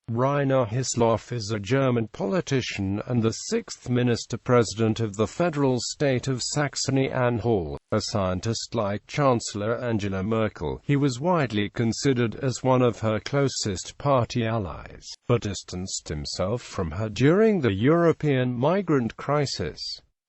Reiner Haseloff is a German politician and the sixth minister-president of the federal state of Saxony-Anhalt. A scientist like Chancellor Angela Merkel, he was widely considered as one of her closest party allies, but distanced himself from her during the European migrant crisis.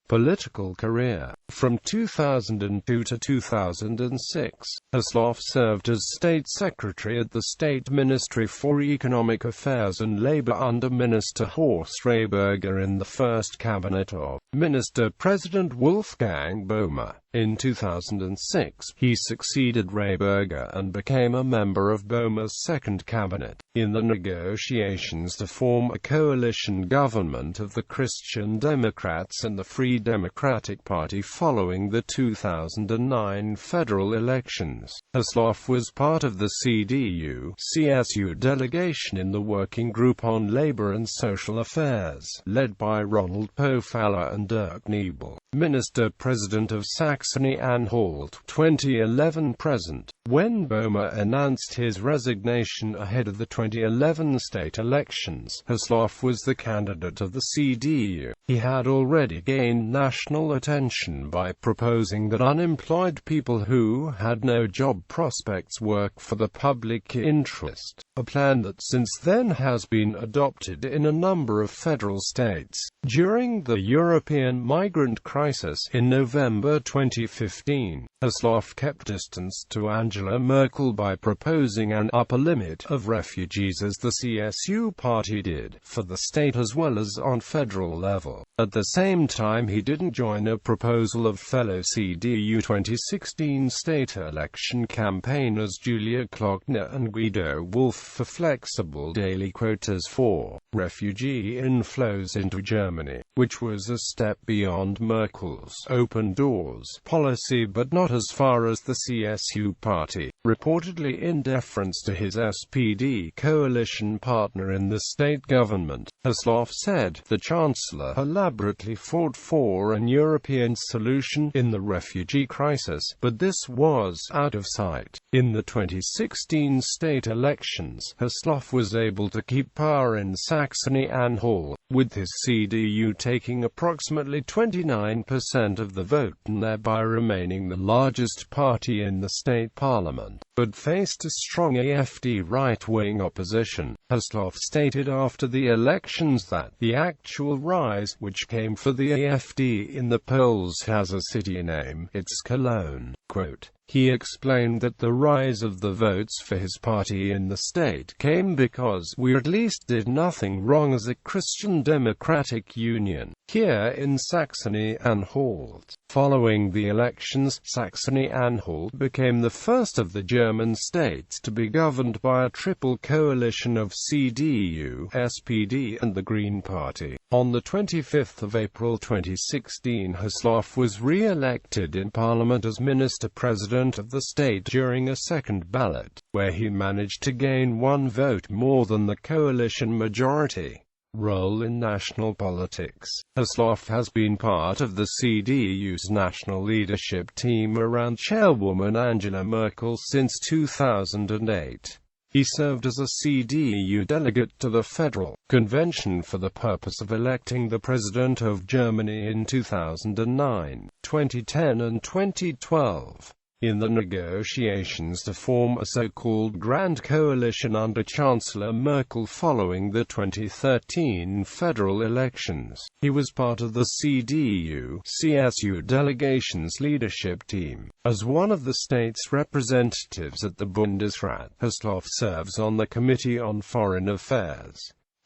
Political career. From 2002 to 2006, Haseloff served as State Secretary at the State Ministry for Economic Affairs and Labour under Minister Horst Rehberger in the first cabinet of Minister-President Wolfgang Böhmer. In 2006, he succeeded Rehberger and became a member of Böhmer's second cabinet. In the negotiations to form a coalition government of the Christian Democrats and the Free Democratic Party following the 2009 federal elections, Haseloff was part of the CDU-CSU delegation in the Working Group on Labor and Social Affairs, led by Ronald Pofalla and Dirk Niebel, Minister-President of Saxony-Anhalt, 2011-present. When Böhmer announced his resignation ahead of the 2011 state elections, Haseloff was the candidate of the CDU. He had already gained national attention by proposing that unemployed people who had no job prospects work for the public interest, a plan that since then has been adopted in a number of federal states. During the European migrant crisis in November 2015, Haseloff kept distance to Angela Merkel by proposing an upper limit of refugees as the CSU party did, for the state as well as on federal level. At the same time, he didn't join a proposal of fellow CDU 2016 state election campaigners Julia Klöckner and Guido Wolf for flexible daily quotas for refugee inflows into Germany, which was a step beyond Merkel's open doors policy but not as far as the CSU party. Reportedly in deference to his SPD coalition partner in the state government, Haseloff said, "The Chancellor elaborately fought for an European solution in the refugee crisis, but this was out of sight." In the 2016 state elections, Haseloff was able to keep power in Saxony-Anhalt, with his CDU taking approximately 29% of the vote and thereby remaining the largest party in the state parliament, but faced a strong AfD right-wing opposition. Haseloff stated after the elections that the actual rise, which came for the AfD in the polls, has a city name, it's Cologne. Quote, he explained that the rise of the votes for his party in the state came because we at least did nothing wrong as a Christian Democratic Union here in Saxony-Anhalt. Following the elections, Saxony-Anhalt became the first of the German states to be governed by a triple coalition of CDU, SPD and the Green Party. On the 25th of April 2016, Haseloff was re-elected in Parliament as Minister-President of the state during a second ballot, where he managed to gain one vote more than the coalition majority. Role in national politics. Haseloff has been part of the CDU's national leadership team around chairwoman Angela Merkel since 2008. He served as a CDU delegate to the Federal Convention for the purpose of electing the President of Germany in 2009, 2010 and 2012. In the negotiations to form a so-called Grand Coalition under Chancellor Merkel following the 2013 federal elections, he was part of the CDU-CSU delegation's leadership team. As one of the state's representatives at the Bundesrat, Haseloff serves on the Committee on Foreign Affairs.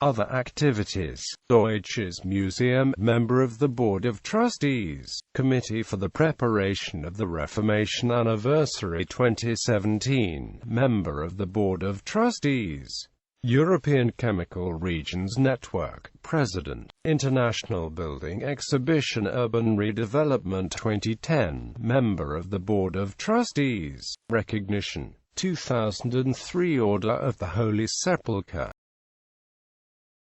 Other activities: Deutsches Museum, member of the Board of Trustees, Committee for the Preparation of the Reformation Anniversary 2017, member of the Board of Trustees, European Chemical Regions Network, President, International Building Exhibition Urban Redevelopment 2010, member of the Board of Trustees, Recognition, 2003 Order of the Holy Sepulchre.